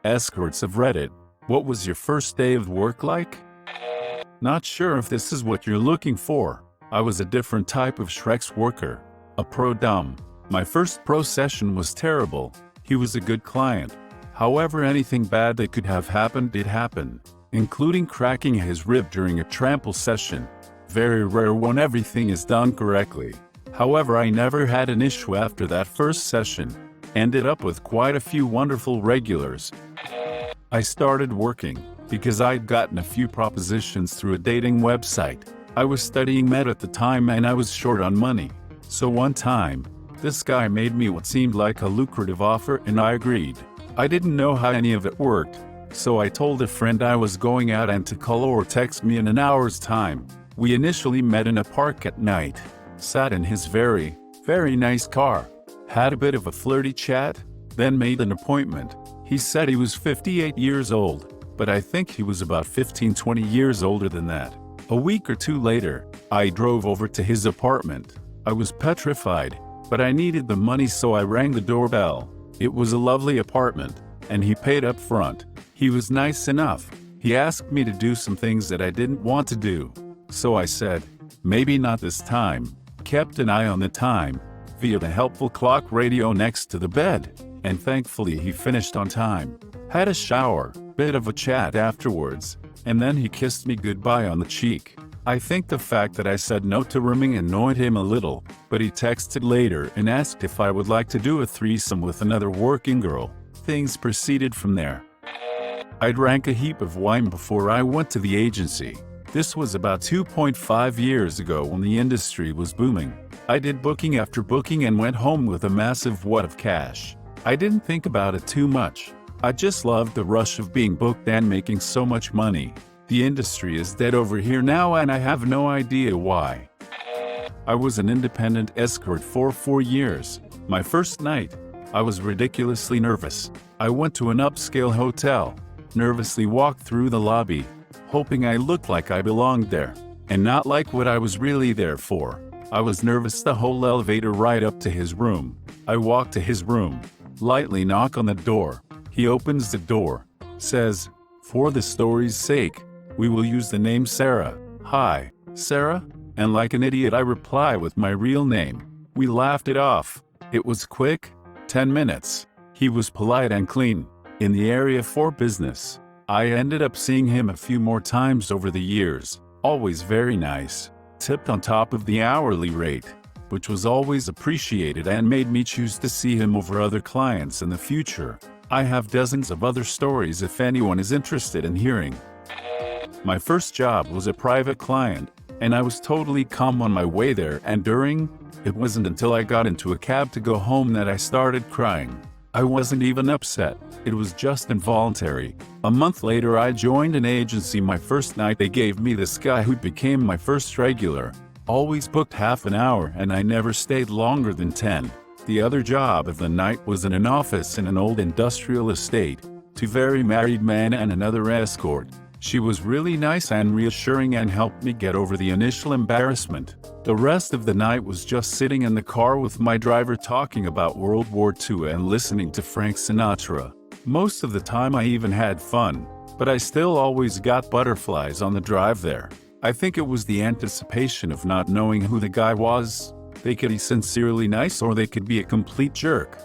Escorts of Reddit. What was your first day of work like? Not sure if this is what you're looking for. I was a different type of Shrek's worker. A pro dumb. My first pro session was terrible. He was a good client. However, anything bad that could have happened did happen, including cracking his rib during a trample session. Very rare when everything is done correctly. However, I never had an issue after that first session. Ended up with quite a few wonderful regulars. I started working because I'd gotten a few propositions through a dating website. I was studying med at the time and I was short on money. So one time, this guy made me what seemed like a lucrative offer and I agreed. I didn't know how any of it worked, so I told a friend I was going out and to call or text me in an hour's time. We initially met in a park at night, sat in his very nice car, had a bit of a flirty chat, then made an appointment. He said he was 58 years old, but I think he was about 15-20 years older than that. A week or two later, I drove over to his apartment. I was petrified, but I needed the money, so I rang the doorbell. It was a lovely apartment, and he paid up front. He was nice enough. He asked me to do some things that I didn't want to do. So I said, maybe not this time. Kept an eye on the time via the helpful clock radio next to the bed, and thankfully he finished on time. Had a shower, bit of a chat afterwards, and then he kissed me goodbye on the cheek. I think the fact that I said no to rooming annoyed him a little, but he texted later and asked if I would like to do a threesome with another working girl. Things proceeded from there. I drank a heap of wine before I went to the agency. This was about 2.5 years ago when the industry was booming. I did booking after booking and went home with a massive wad of cash. I didn't think about it too much. I just loved the rush of being booked and making so much money. The industry is dead over here now and I have no idea why. I was an independent escort for 4 years. My first night, I was ridiculously nervous. I went to an upscale hotel, nervously walked through the lobby, hoping I looked like I belonged there, and not like what I was really there for. I was nervous the whole elevator ride up to his room. I walk to his room, lightly knock on the door. He opens the door, says, "For the story's sake, we will use the name Sarah." "Hi, Sarah?" And like an idiot I reply with my real name. We laughed it off. It was quick, 10 minutes. He was polite and clean, in the area for business. I ended up seeing him a few more times over the years, always very nice. Tipped on top of the hourly rate, which was always appreciated and made me choose to see him over other clients in the future. I have dozens of other stories if anyone is interested in hearing. My first job was a private client, and I was totally calm on my way there and during. It wasn't until I got into a cab to go home that I started crying. I wasn't even upset, it was just involuntary. A month later I joined an agency. My first night they gave me this guy who became my first regular. Always booked half an hour and I never stayed longer than 10. The other job of the night was in an office in an old industrial estate. 2 very married men and another escort. She was really nice and reassuring and helped me get over the initial embarrassment. The rest of the night was just sitting in the car with my driver talking about World War II and listening to Frank Sinatra. Most of the time I even had fun, but I still always got butterflies on the drive there. I think it was the anticipation of not knowing who the guy was. They could be sincerely nice or they could be a complete jerk.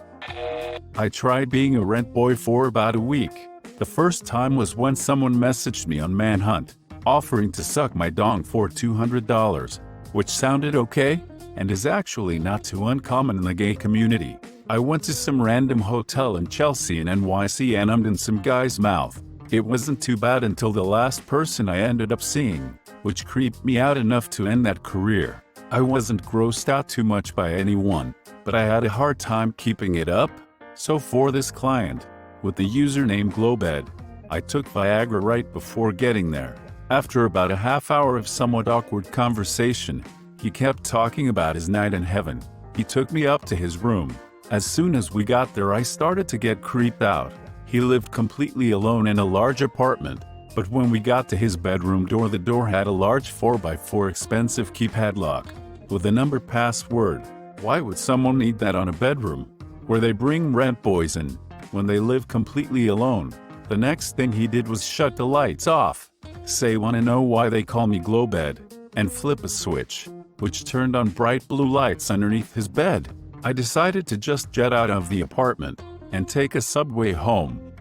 I tried being a rent boy for about a week. The first time was when someone messaged me on Manhunt, offering to suck my dong for $200, which sounded okay, and is actually not too uncommon in the gay community. I went to some random hotel in Chelsea in NYC and ummed in some guy's mouth. It wasn't too bad until the last person I ended up seeing, which creeped me out enough to end that career. I wasn't grossed out too much by anyone, but I had a hard time keeping it up. So for this client, with the username Globed, I took Viagra right before getting there. After about a half hour of somewhat awkward conversation, he kept talking about his night in heaven. He took me up to his room. As soon as we got there I started to get creeped out. He lived completely alone in a large apartment, but when we got to his bedroom door, the door had a large 4x4 expensive keypad lock with a number password. Why would someone need that on a bedroom where they bring rent boys in? when they live completely alone. The next thing he did was shut the lights off, say wanna know why they call me Glowbed, and flip a switch, which turned on bright blue lights underneath his bed. I decided to just jet out of the apartment and take a subway home.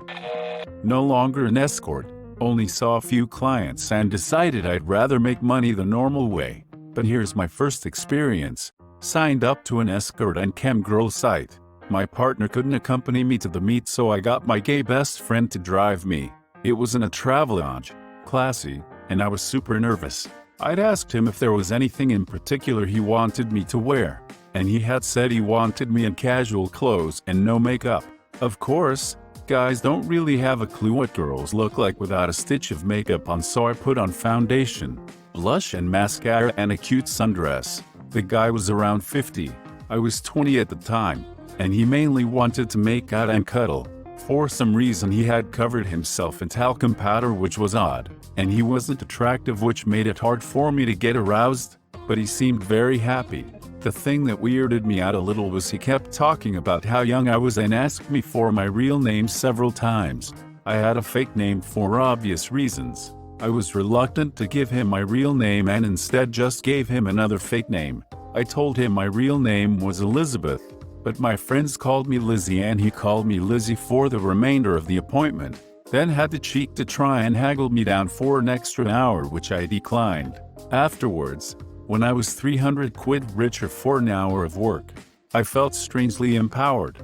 No longer an escort, only saw a few clients and decided I'd rather make money the normal way. But here's my first experience. Signed up to an escort and chem girl site. My partner couldn't accompany me to the meet, so I got my gay best friend to drive me. It was in a Travelodge, classy, and I was super nervous. I'd asked him if there was anything in particular he wanted me to wear, and he had said he wanted me in casual clothes and no makeup. Of course, guys don't really have a clue what girls look like without a stitch of makeup on, so I put on foundation, blush and mascara and a cute sundress. The guy was around 50. I was 20 at the time, and he mainly wanted to make out and cuddle. For some reason he had covered himself in talcum powder, which was odd, and he wasn't attractive, which made it hard for me to get aroused, but he seemed very happy. The thing that weirded me out a little was he kept talking about how young I was and asked me for my real name several times. I had a fake name for obvious reasons. I was reluctant to give him my real name and instead just gave him another fake name. I told him my real name was Elizabeth, but my friends called me Lizzie and he called me Lizzie for the remainder of the appointment, then had the cheek to try and haggle me down for an extra hour, which I declined. Afterwards, when I was 300 quid richer for an hour of work, I felt strangely empowered.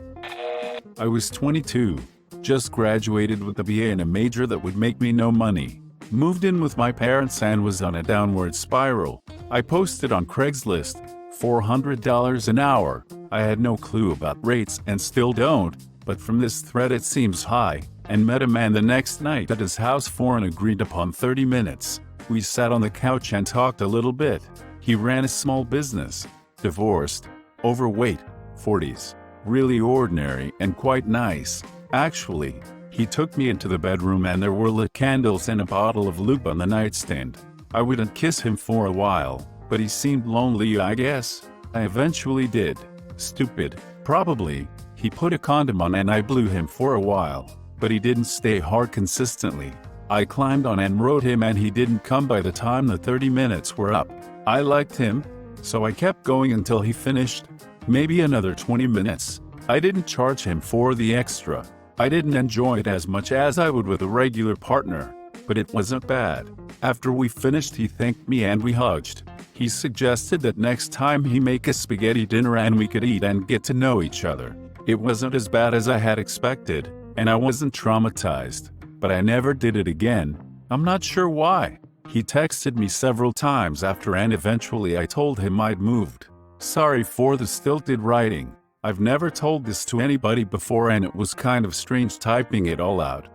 I was 22, just graduated with a BA in a major that would make me no money. Moved in with my parents and was on a downward spiral. I posted on Craigslist, $400 an hour. I had no clue about rates and still don't, but from this thread it seems high, and met a man the next night at his house for an agreed upon 30 minutes. We sat on the couch and talked a little bit. He ran a small business, divorced, overweight, 40s, really ordinary and quite nice. Actually, he took me into the bedroom and there were lit candles and a bottle of lube on the nightstand. I wouldn't kiss him for a while, but he seemed lonely, I guess. I eventually did. Stupid, probably. He put a condom on and I blew him for a while, but he didn't stay hard consistently. I climbed on and rode him and he didn't come by the time the 30 minutes were up. I liked him, so I kept going until he finished. Maybe another 20 minutes. I didn't charge him for the extra. I didn't enjoy it as much as I would with a regular partner, but it wasn't bad. After we finished he thanked me and we hugged. He suggested that next time he make a spaghetti dinner and we could eat and get to know each other. It wasn't as bad as I had expected, and I wasn't traumatized, but I never did it again. I'm not sure why. He texted me several times after and eventually I told him I'd moved. Sorry for the stilted writing. I've never told this to anybody before and it was kind of strange typing it all out.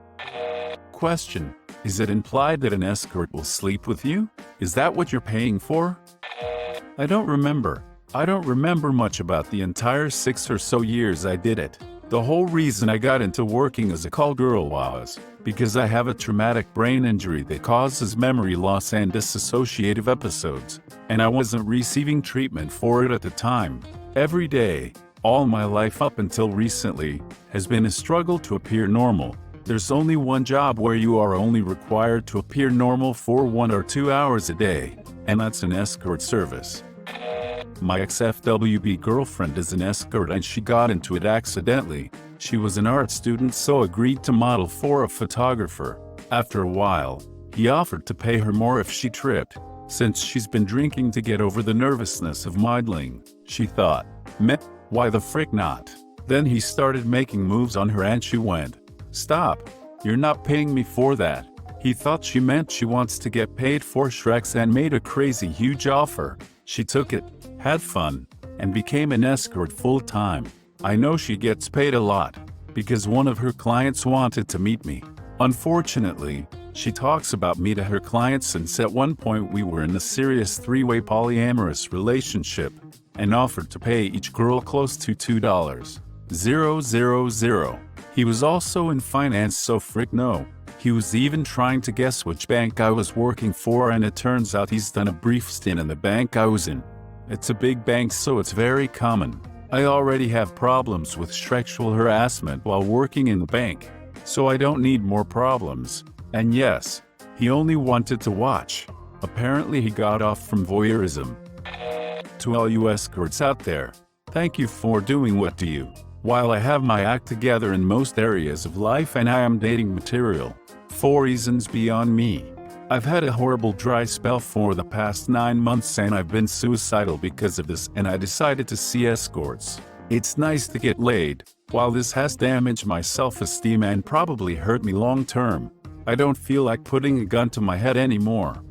Question: is it implied that an escort will sleep with you? Is that what you're paying for? I don't remember. I don't remember much about the entire 6 or so years I did it. The whole reason I got into working as a call girl was because I have a traumatic brain injury that causes memory loss and dissociative episodes, and I wasn't receiving treatment for it at the time. Every day, all my life up until recently, has been a struggle to appear normal. There's only one job where you are only required to appear normal for 1 or 2 hours a day, and that's an escort service. My ex-FWB girlfriend is an escort and she got into it accidentally. She was an art student, so agreed to model for a photographer. After a while, he offered to pay her more if she tripped. Since she's been drinking to get over the nervousness of modeling, she thought, meh, why the frick not? Then he started making moves on her and she went, stop, you're not paying me for that. He thought she meant she wants to get paid for Shreks and made a crazy huge offer. She took it, had fun, and became an escort full-time. I know she gets paid a lot, because one of her clients wanted to meet me. Unfortunately, she talks about me to her clients since at one point we were in a serious 3-way polyamorous relationship, and offered to pay each girl close to $2,000. He was also in finance, so frick no. He was even trying to guess which bank I was working for, and it turns out he's done a brief stint in the bank I was in. It's a big bank, so it's very common. I already have problems with sexual harassment while working in the bank, so I don't need more problems. And yes, he only wanted to watch. Apparently he got off from voyeurism. To all you escorts out there, thank you for doing what do you. While I have my act together in most areas of life and I am dating material, for reasons beyond me. I've had a horrible dry spell for the past 9 months and I've been suicidal because of this, and I decided to see escorts. It's nice to get laid. While this has damaged my self-esteem and probably hurt me long term, I don't feel like putting a gun to my head anymore.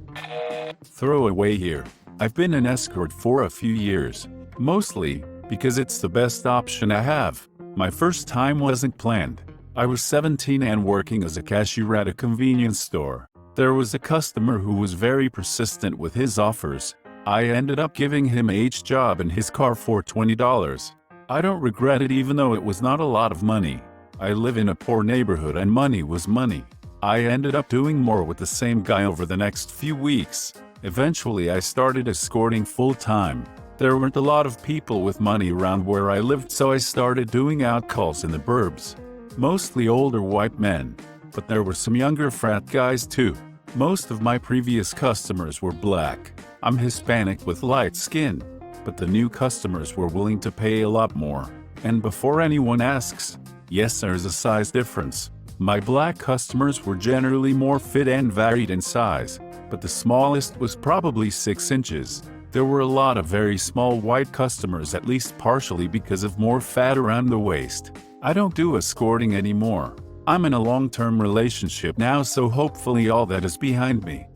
Throw away here. I've been an escort for a few years, mostly because it's the best option I have. My first time wasn't planned. I was 17 and working as a cashier at a convenience store. There was a customer who was very persistent with his offers. I ended up giving him a job in his car for $20. I don't regret it even though it was not a lot of money. I live in a poor neighborhood and money was money. I ended up doing more with the same guy over the next few weeks. Eventually I started escorting full-time. There weren't a lot of people with money around where I lived, so I started doing outcalls in the burbs. Mostly older white men, but there were some younger frat guys too. Most of my previous customers were black. I'm Hispanic with light skin, but the new customers were willing to pay a lot more. And before anyone asks, yes, there's a size difference. My black customers were generally more fit and varied in size, but the smallest was probably 6 inches. There were a lot of very small white customers, at least partially because of more fat around the waist. I don't do escorting anymore. I'm in a long-term relationship now, so hopefully all that is behind me.